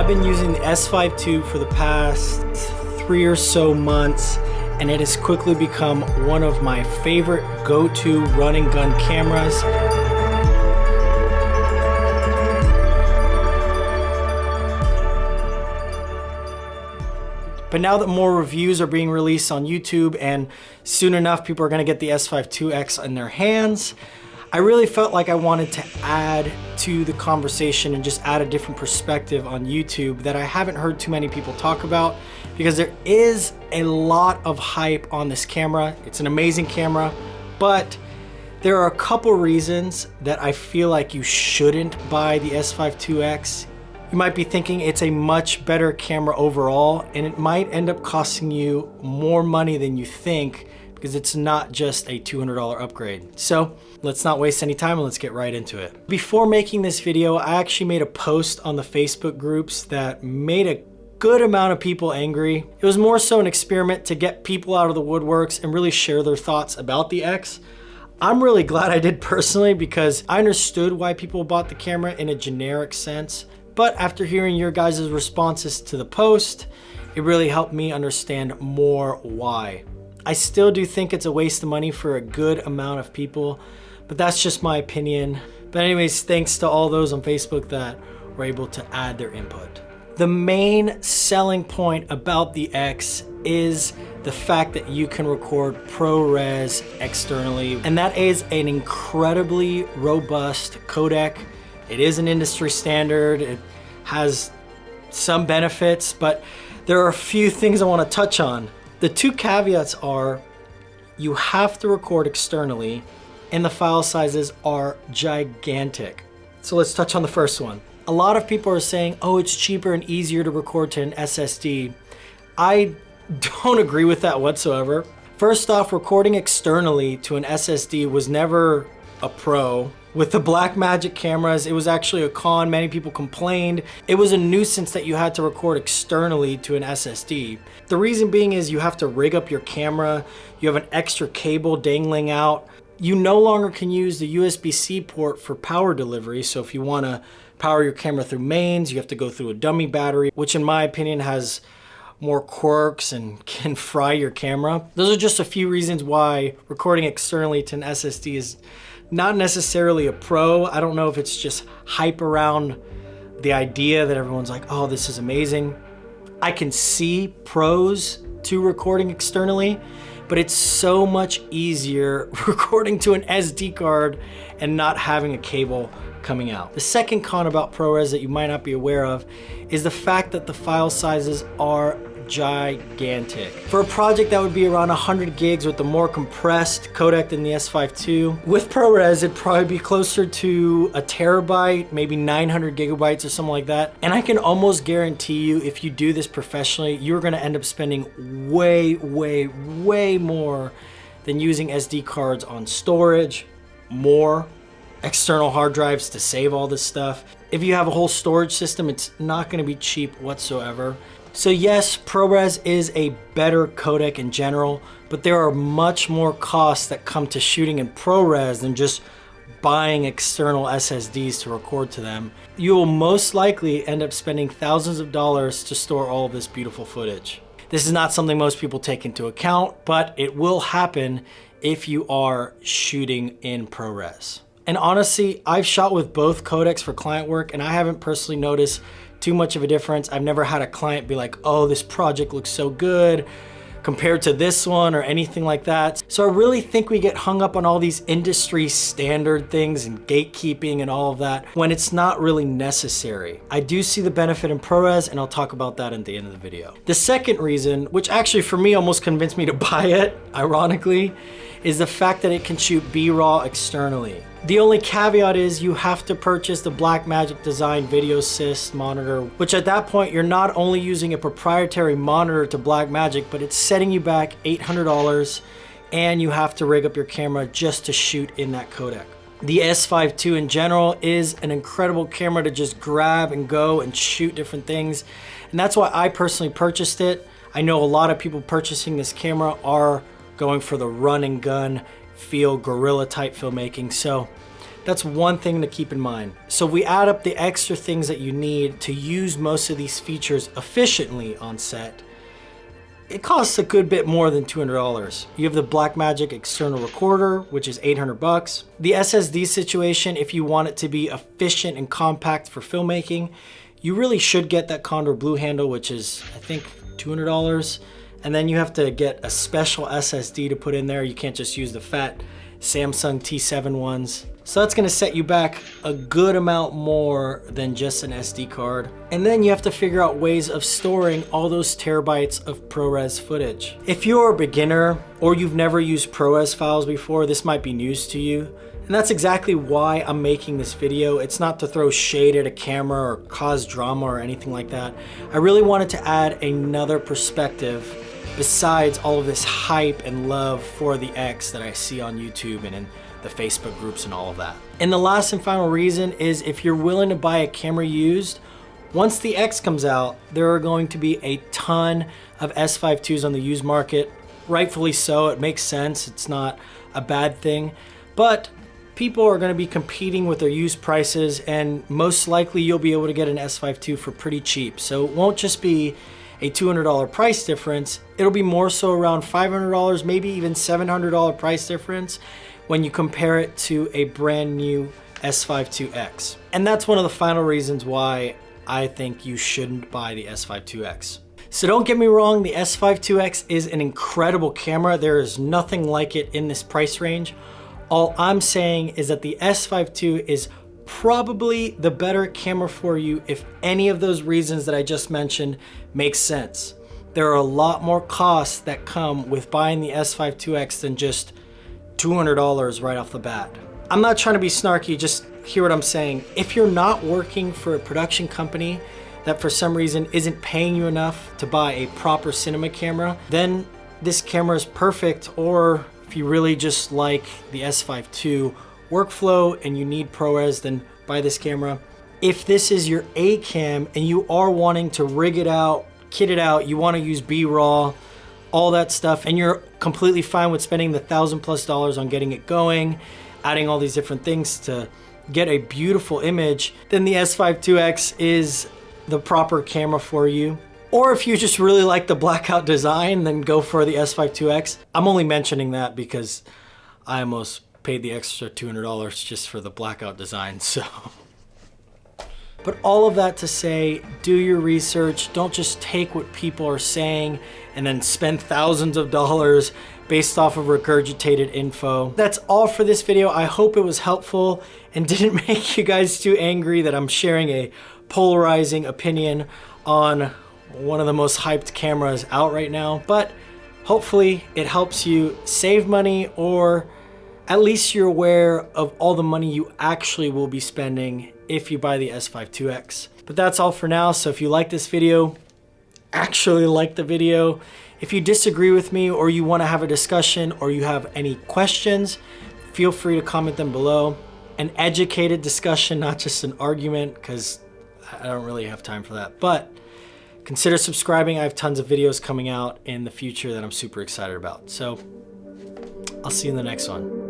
I've been using the S5 II for the past 3 or so months, and it has quickly become one of my favorite go-to run and gun cameras. But now that more reviews are being released on YouTube and soon enough people are gonna get the S5iiX in their hands, I really felt like I wanted to add to the conversation and just add a different perspective on YouTube that I haven't heard too many people talk about, because there is a lot of hype on this camera. It's an amazing camera, but there are a couple reasons that I feel like you shouldn't buy the S5iiX. You might be thinking it's a much better camera overall, and it might end up costing you more money than you think, because it's not just a $200 upgrade. So let's not waste any time and let's get right into it. Before making this video, I actually made a post on the Facebook groups that made a good amount of people angry. It was more so an experiment to get people out of the woodworks and really share their thoughts about the X. I'm really glad I did personally, because I understood why people bought the camera in a generic sense. But after hearing your guys' responses to the post, it really helped me understand more why. I still do think it's a waste of money for a good amount of people, but that's just my opinion. But anyways, thanks to all those on Facebook that were able to add their input. The main selling point about the X is the fact that you can record ProRes externally, and that is an incredibly robust codec. It is an industry standard. It has some benefits, but there are a few things I want to touch on. The two caveats are you have to record externally and the file sizes are gigantic. So let's touch on the first one. A lot of people are saying, oh, it's cheaper and easier to record to an SSD. I don't agree with that whatsoever. First off, recording externally to an SSD was never a pro. With the Blackmagic cameras, it was actually a con. Many people complained. It was a nuisance that you had to record externally to an SSD. The reason being is you have to rig up your camera. You have an extra cable dangling out. You no longer can use the USB-C port for power delivery. So if you want to power your camera through mains, you have to go through a dummy battery, which in my opinion has more quirks and can fry your camera. Those are just a few reasons why recording externally to an SSD is not necessarily a pro. I don't know if it's just hype around the idea that everyone's like, oh, this is amazing. I can see pros to recording externally, but it's so much easier recording to an SD card and not having a cable coming out. The second con about ProRes that you might not be aware of is the fact that the file sizes are gigantic. For a project that would be around 100 gigs with the more compressed codec than the S5 II, with ProRes it'd probably be closer to a terabyte, maybe 900 gigabytes or something like that. And I can almost guarantee you, if you do this professionally, you're gonna end up spending way more than using SD cards on storage, more external hard drives to save all this stuff. If you have a whole storage system, it's not gonna be cheap whatsoever. So yes, ProRes is a better codec in general, but there are much more costs that come to shooting in ProRes than just buying external SSDs to record to them. You will most likely end up spending thousands of dollars to store all of this beautiful footage. This is not something most people take into account, but it will happen if you are shooting in ProRes. And honestly, I've shot with both codecs for client work, and I haven't personally noticed too much of a difference. I've never had a client be like, oh, this project looks so good compared to this one or anything like that. So I really think we get hung up on all these industry standard things and gatekeeping and all of that when it's not really necessary. I do see the benefit in ProRes, and I'll talk about that at the end of the video. The second reason, which actually for me almost convinced me to buy it, ironically, is the fact that it can shoot B-RAW externally. The only caveat is you have to purchase the Blackmagic Design Video Assist monitor, which at that point you're not only using a proprietary monitor to Blackmagic, but it's setting you back $800, and you have to rig up your camera just to shoot in that codec. The S5 II in general is an incredible camera to just grab and go and shoot different things, and that's why I personally purchased it. I know a lot of people purchasing this camera are going for the run and gun feel, guerrilla type filmmaking. So That's one thing to keep in mind. So if we add up the extra things that you need to use most of these features efficiently on set, it costs a good bit more than $200. You have the Blackmagic external recorder, which is 800 bucks. The SSD situation, if you want it to be efficient and compact for filmmaking, you really should get that Condor Blue handle, which is, I think, $200. And then you have to get a special SSD to put in there. You can't just use the fat Samsung T7 ones. So that's gonna set you back a good amount more than just an SD card. And then you have to figure out ways of storing all those terabytes of ProRes footage. If you're a beginner or you've never used ProRes files before, this might be news to you. And that's exactly why I'm making this video. It's not to throw shade at a camera or cause drama or anything like that. I really wanted to add another perspective besides all of this hype and love for the X that I see on YouTube and in the Facebook groups and all of that. And the last and final reason is if you're willing to buy a camera used, once the X comes out, there are going to be a ton of S5 IIs on the used market. Rightfully so, it makes sense. It's not a bad thing, but people are gonna be competing with their used prices, and most likely you'll be able to get an S5 II for pretty cheap. So it won't just be a $200 price difference, it'll be more so around $500, maybe even $700 price difference when you compare it to a brand new S5 IIX. And that's one of the final reasons why I think you shouldn't buy the S5 IIX. So don't get me wrong, the S5 IIX is an incredible camera. There is nothing like it in this price range. All I'm saying is that the S5 II is probably the better camera for you if any of those reasons that I just mentioned make sense. There are a lot more costs that come with buying the S5 IIX than just $200 right off the bat. I'm not trying to be snarky, just hear what I'm saying. If you're not working for a production company that for some reason isn't paying you enough to buy a proper cinema camera, then this camera is perfect. Or if you really just like the S5 II workflow and you need ProRes, then buy this camera. If this is your A cam and you are wanting to rig it out, kit it out, you want to use B-raw, all that stuff, and you're completely fine with spending the $1,000+ on getting it going, adding all these different things to get a beautiful image, then the S5 IIX is the proper camera for you. Or if you just really like the blackout design, then go for the S5 IIX. I'm only mentioning that because I almost paid the extra $200 just for the blackout design, so. But all of that to say, do your research. Don't just take what people are saying and then spend thousands of dollars based off of regurgitated info. That's all for this video. I hope it was helpful and didn't make you guys too angry that I'm sharing a polarizing opinion on one of the most hyped cameras out right now. But hopefully it helps you save money, or at least you're aware of all the money you actually will be spending if you buy the S5 IIX. But that's all for now. So if you like this video, actually like the video. If you disagree with me or you want to have a discussion or you have any questions, feel free to comment them below. An educated discussion, not just an argument, because I don't really have time for that. But consider subscribing. I have tons of videos coming out in the future that I'm super excited about. So I'll see you in the next one.